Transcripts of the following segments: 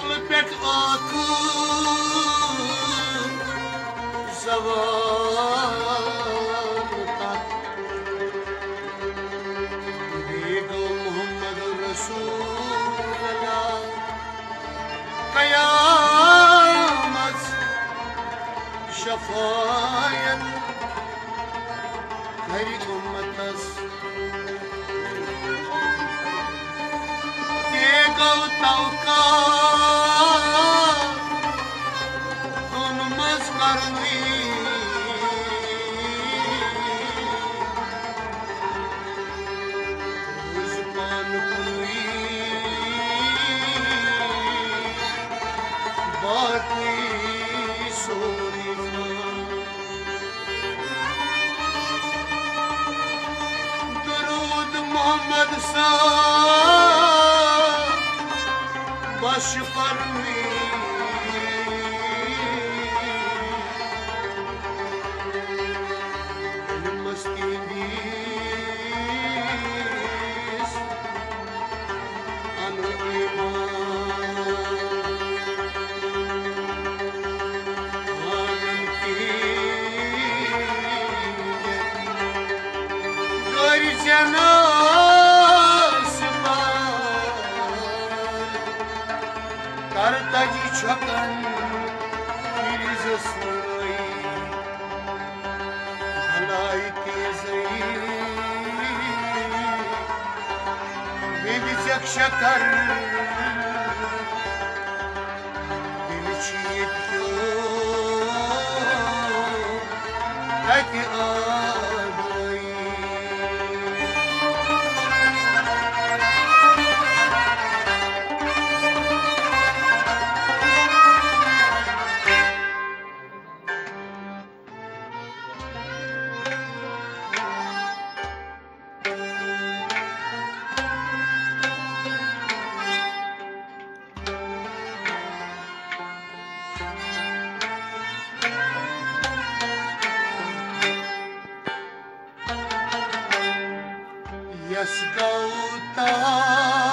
عقل پت آکو زوال تک بیگو محمد رسول اللہ قیامت شفاعت ہر امت است بیگو توقع دون مزمرمی زبان کنوی باقی سوری درود محمد سا باش فرمی مستی نیست انو ایمان آنم کینگه گاری جناس Kartacı çakan filiz suray halay tezey Bebicek şakar Bebicek yok Hadi ağabey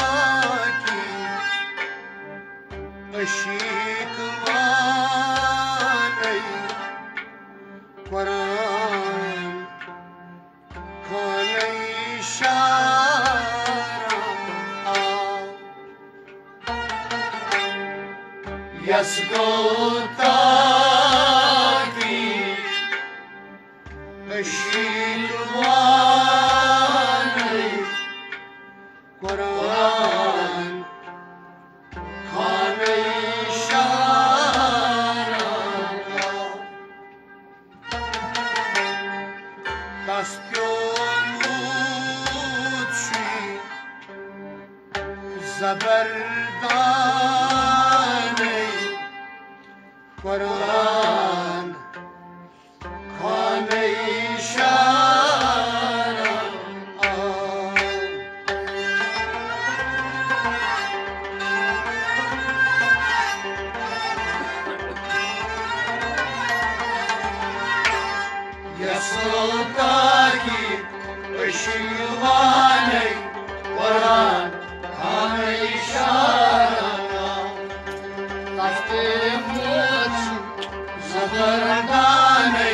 Yasgautaki Ashikwanai Quran Khanai Shara Yasgautaki Ashikwanai Quran Khane Shara Daspyolutshi Zabardane Quran Khane Shara Yasotaki Ashilvane Quran Khane Shara Tastemut Zabardane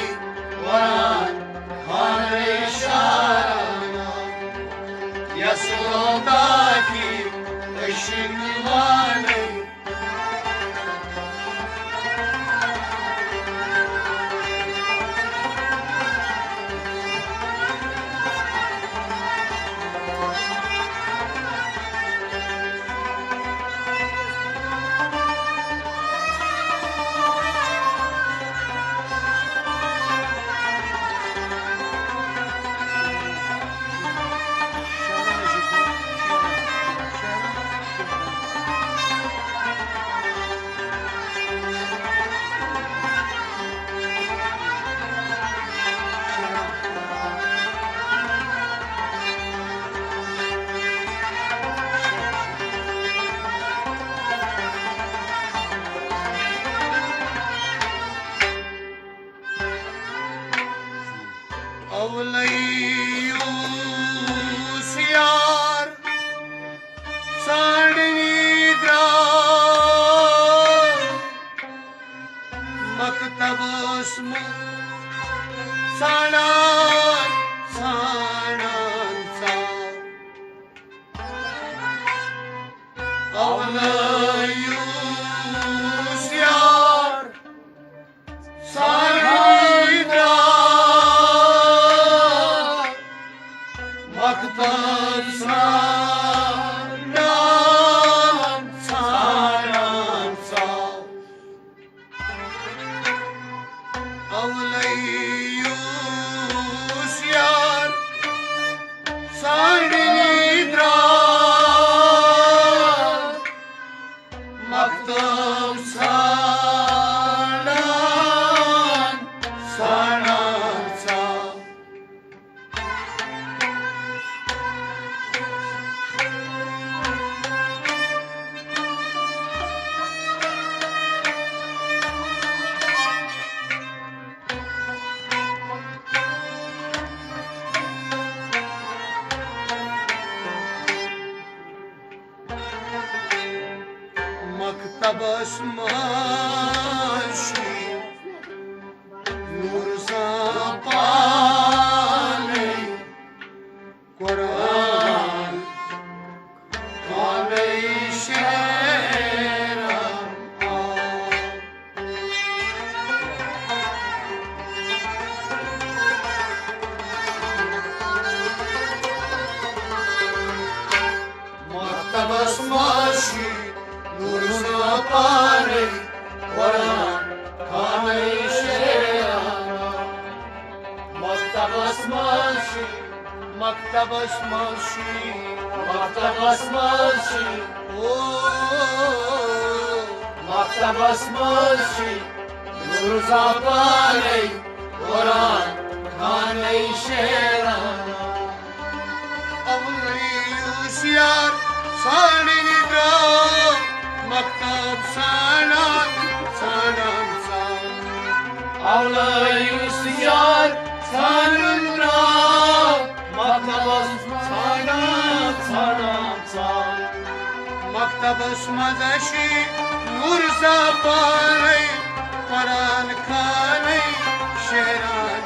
Quran Khane Shara Yasotaki Ashilvane basma sanan sanan sa avlayus yar sarida maktab sanan sanan sa avlayus yar sarida maktab sanan sanan sa maktabas mashi nur zapane Quran kane shera maktabas mashi nur zapane Quran kane shera maktabas mashi maktabas mashi maktabas mashi oh maktabas mashi nur zapane Quran kane shera avlayus yar sarida maktab sanan sanan sa avlayus yar sarida maktab sanan sanan sa maktabas madashi nur zapane Quran kane sheran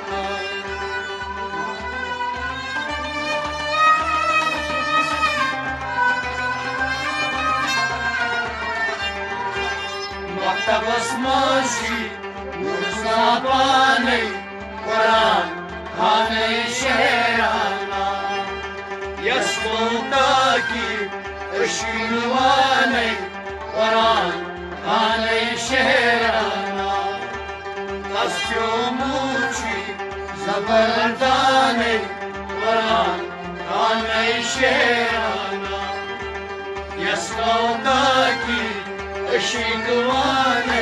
maktabas mashi nur zapane Quran kane sherana yasmutaki eshilwane Quran kane sherana astyomuchi zabardane Quran kane sherana yasmutaki eshilwane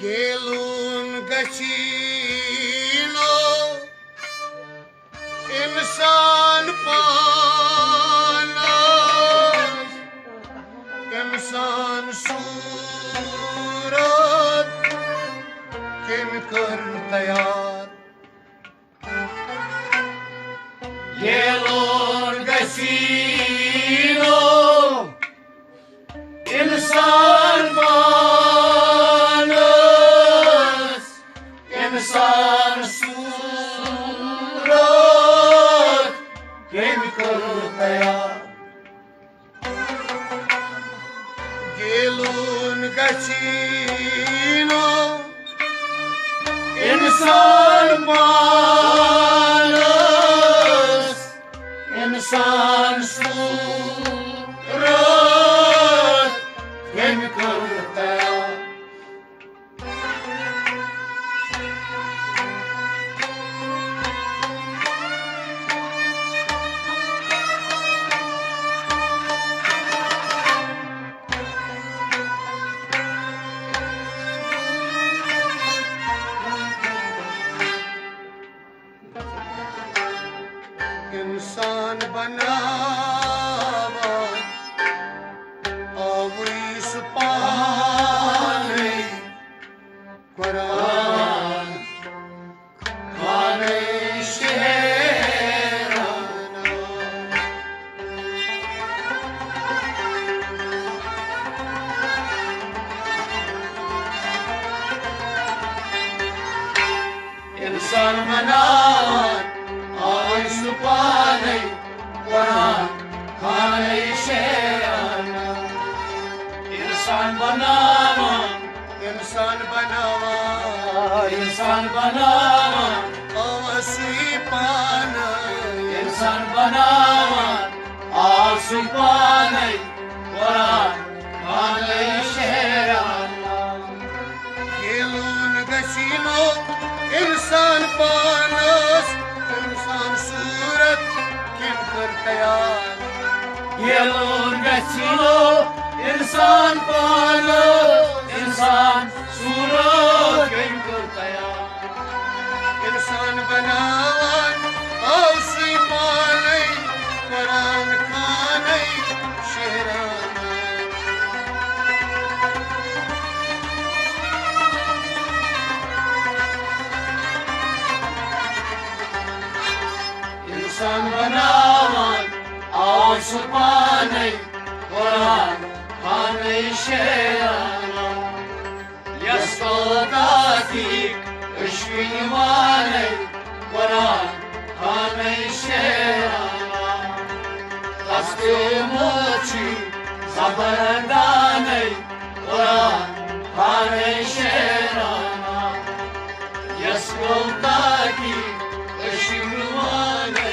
gelun gachino insan panas insan surat kim kar tayar gelun gachino insan insan surat kim kar tayar gelun gachino insan panas insan surat kim kar इंसान बनावन अवैस पाने कुरान खाने शेराना इंसान बनावन अवैस पाने कुरान खाने शेराना इंसान बनावा आसुई पाना इंसान बनावा आसुई पाने कुरान खाने शेराना गेलून गशीनो इंसान पानस इंसान सूरत किन कर तैयार गेलून गशीनो इंसान पानो इंसान सूरत किन कर तैयार इंसान बनावन आसुई पाने कुरान खाने शेराना इंसान बनावन आसुई पाने कुरान खाने शेराना यस्कोदातिक Ishviwane Quran Khane Sherana Kaste mochi Zabardane Quran Khane Sherana Yaskoltaki Ishviwane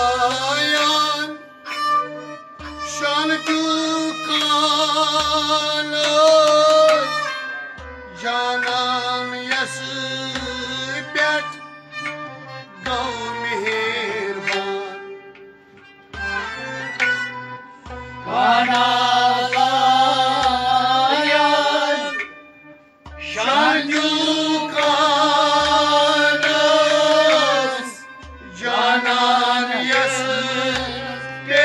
Kanavlayan Şantu kanos Canam yasipet Gav mihirban Kanalayan Şanju Canan yasipet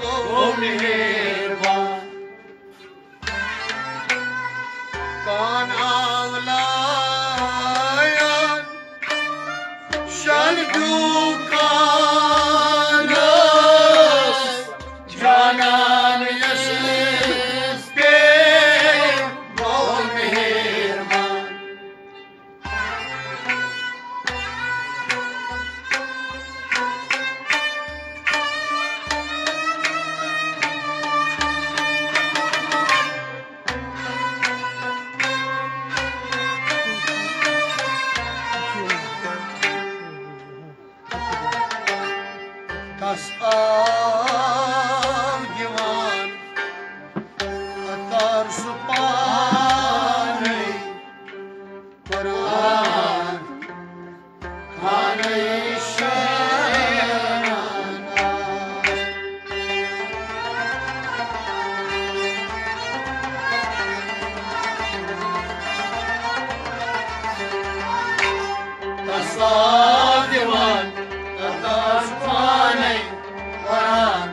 Gav mihirban Kanavlayan Şantu kanos Canan yasipet Gav mihirban Tas av divan atar supane Quran Khane Sherana Tasadivan Tasfane Quran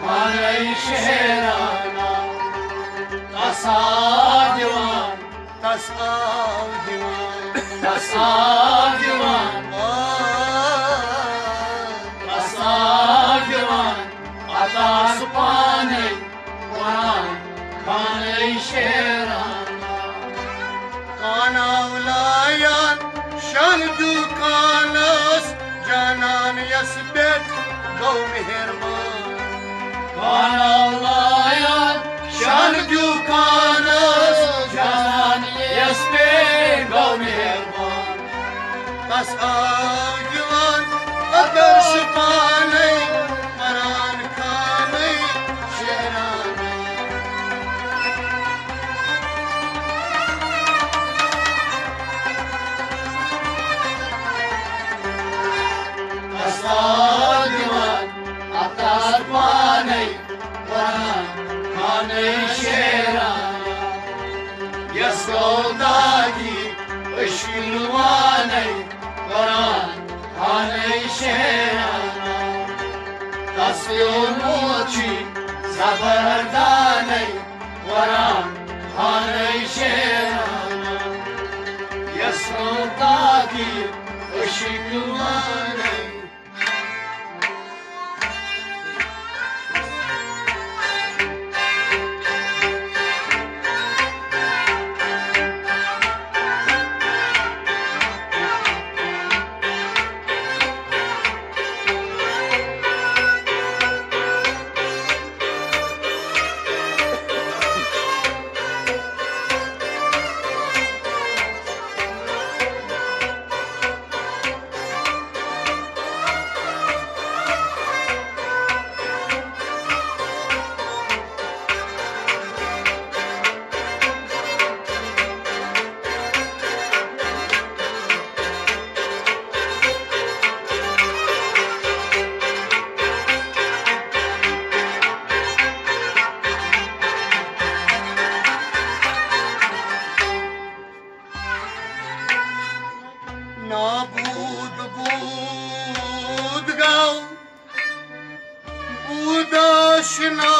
Khane Sherana Tasadivan tas av divan Tasadivan Tasadivan Atasfane Quran Khane Sherana جانان يثبت قوم هرمان كان الله شان دوكانس جان يسبي قوم هرمان بس آجوان أدر سپاني مران كامي شهراني أصادمان أطرباني وران كاني شيراني يسوداكي اشلواني وران كاني شيراني تصيونوشي زبرداني وران كاني شيراني يسوداكي اشلواني نابود بود گو بود آشنا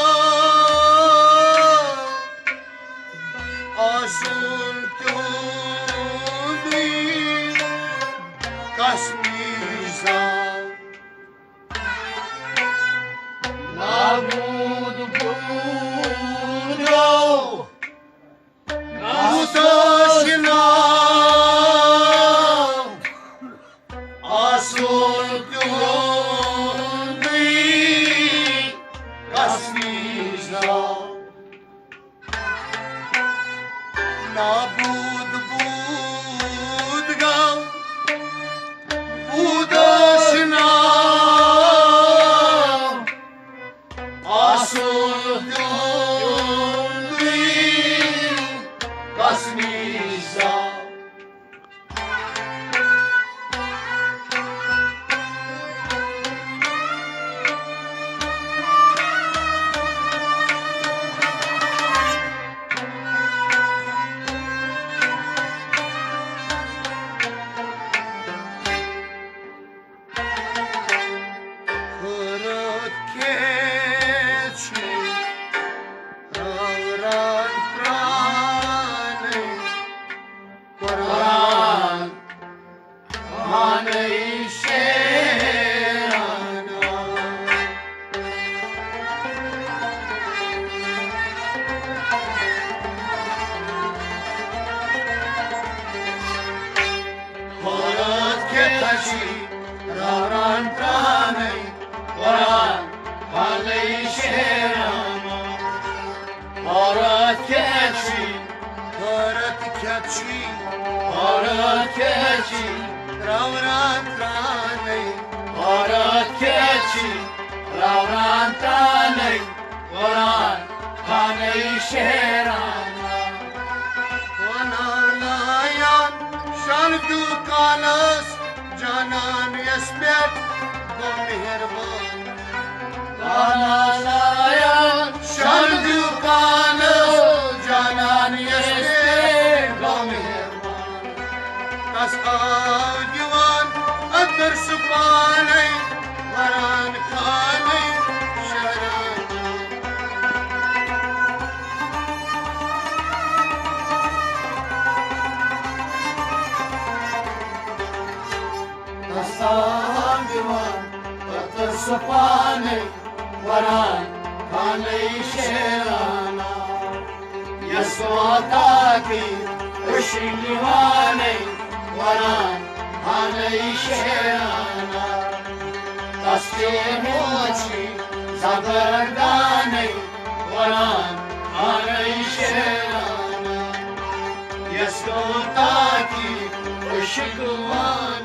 آسون تودی کسمیزا نابود بود بود آشنا آسون تودی کسمیزا نابود بود گو بود آشنا آسون تودی کسمیزا قرآن خانه شیرانا خورد که تشی راران پرانه قرآن خانه شیرانا خورد که تشی Karat kaçı خورد که تشی ravran trane خورد که تشی روران تانه قرآن خانه شیرانا Vanalayan şan dukanas canan yesbet bu mihriban Analayan şan dukanas canan yesbet bu mihriban Tas ağdivan adır sübhaney varan kâney şehran دستان دیوان دکتر سپانه وران خانه شیرانا یسواتا کی اشی دیوانه وران خانه شیرانا Tasimoci zaberdane Varan alay şerana Yeskotaki ışıkvane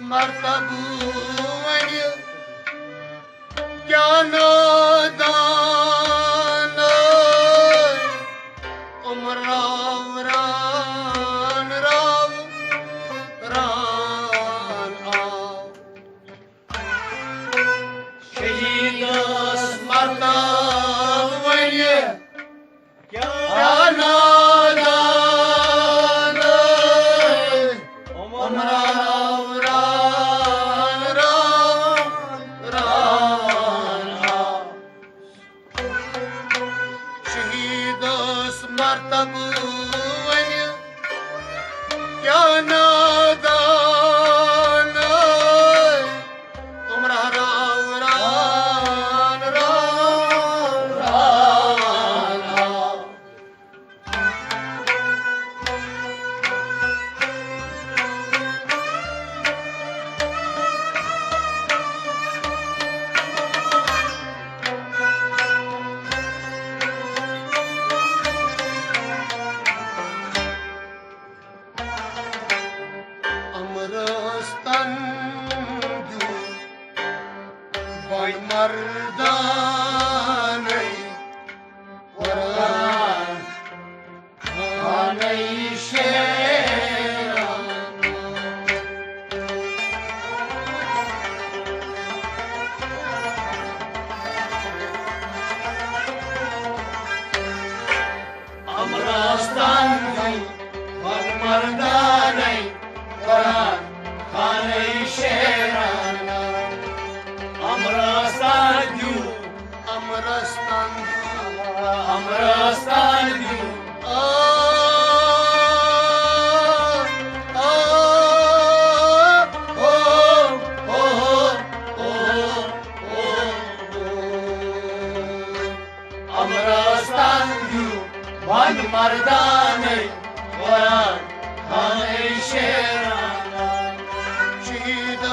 مرتبه ونی क्या नादान उमर राव रान राव रान आव शहीद मरतब वनी क्या नादान उमर राव रान राव रान مرتب ونی क्या नादान उमर राव रान राव रान मर्दाने कुरान खाने अमरस्तान मर्दाने कुरान खाने शेराना Amrastan diyor, Amrastan diyor. Amrastan diyor, van mardane, varan khane sherana. Şehid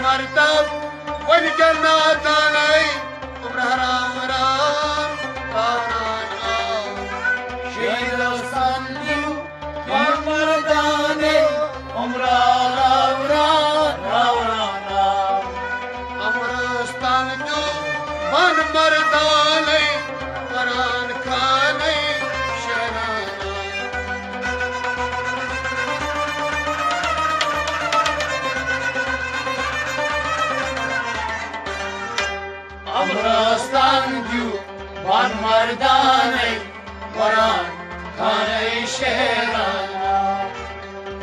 martab والجنات علي وبرهرام رام رام شهيد صلي ومرداني عمره رام أمرستان جو من مرداني قران خاني شرانا Amrastan diyor, van mardane, varan khane sherana.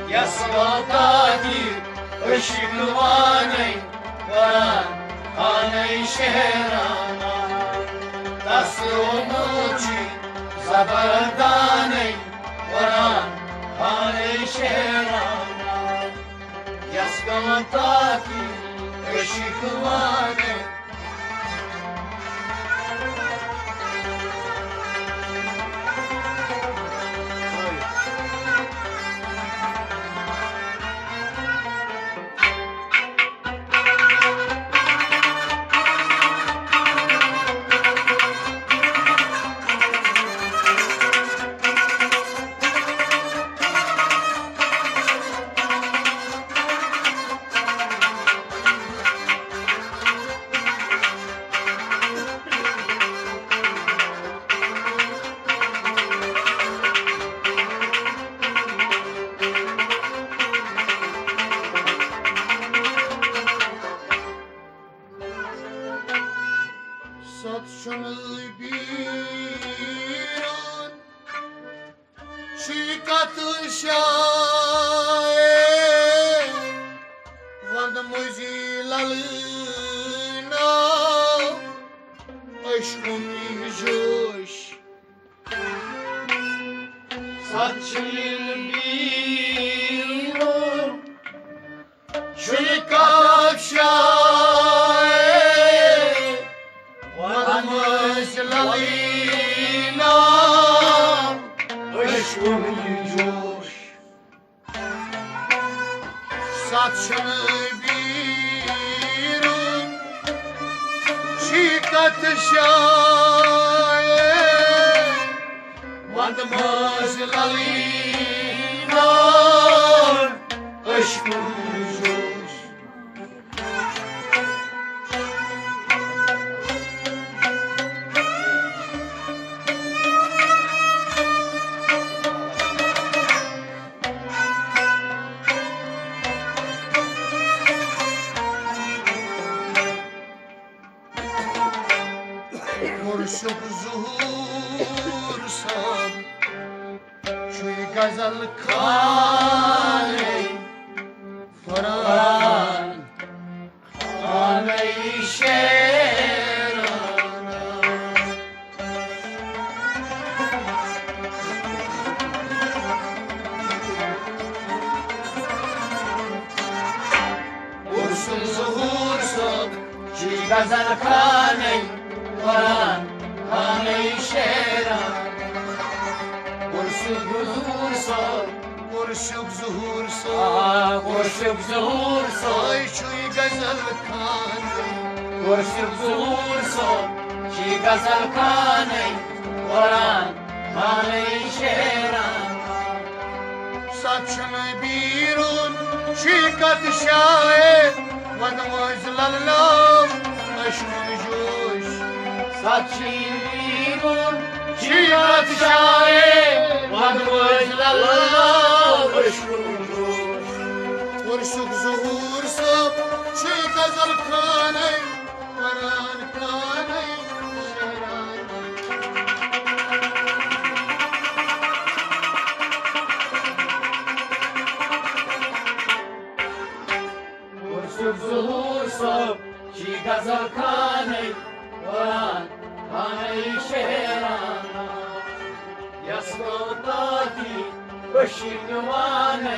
Yasvata diyor, ışıkvane, varan khane sherana. Taslunuçi, zabardane, varan khane sherana. Yasvata diyor, ışıkvane. Satşını biran Şikatı şair Vand muzilalına Aşkın joş Saçın bir nur Şikatı şair Vand muzilalına aşkım coş. Saçını birun Şikat şair Mademoiselle aşkım coş çuy gazel kane Faran Kane-i şerana Vursun zuhursun çiğ gazel kane Faran Kane-i şerana Vursun zuhursun Kurşuk zuhursun Kurşuk zuhursun Ay çuy gazel kane Kurşuk zuhursun Çi gazel kane Varan Kane-i şeran Saçını birun şikat şahe Vadımız lallam aşkın joş Saçirun Çi gazel Vadımızlallah Işkuncuş Kurşuk zuhursun çuy gazel kane Varan kane şeran Kurşuk zuhursun Çi gazel kane Varan Kane-i şeran Yasnodaki Işıkvane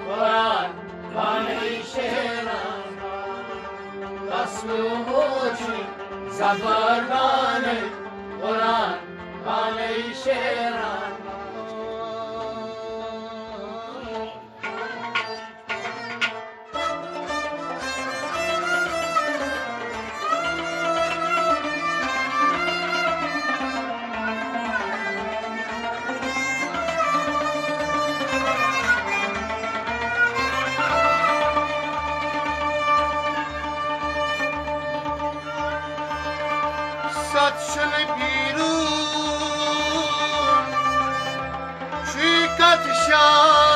Varan Kane-i şeran Tasluhoci Zabargane Varan Kane-i şeran Saçını birun şikat şahe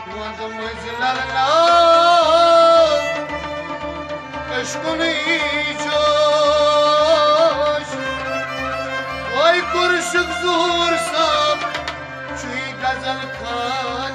Vadımız lallam aşkın joş Ay kurşuk zuhursam çuy gazel kane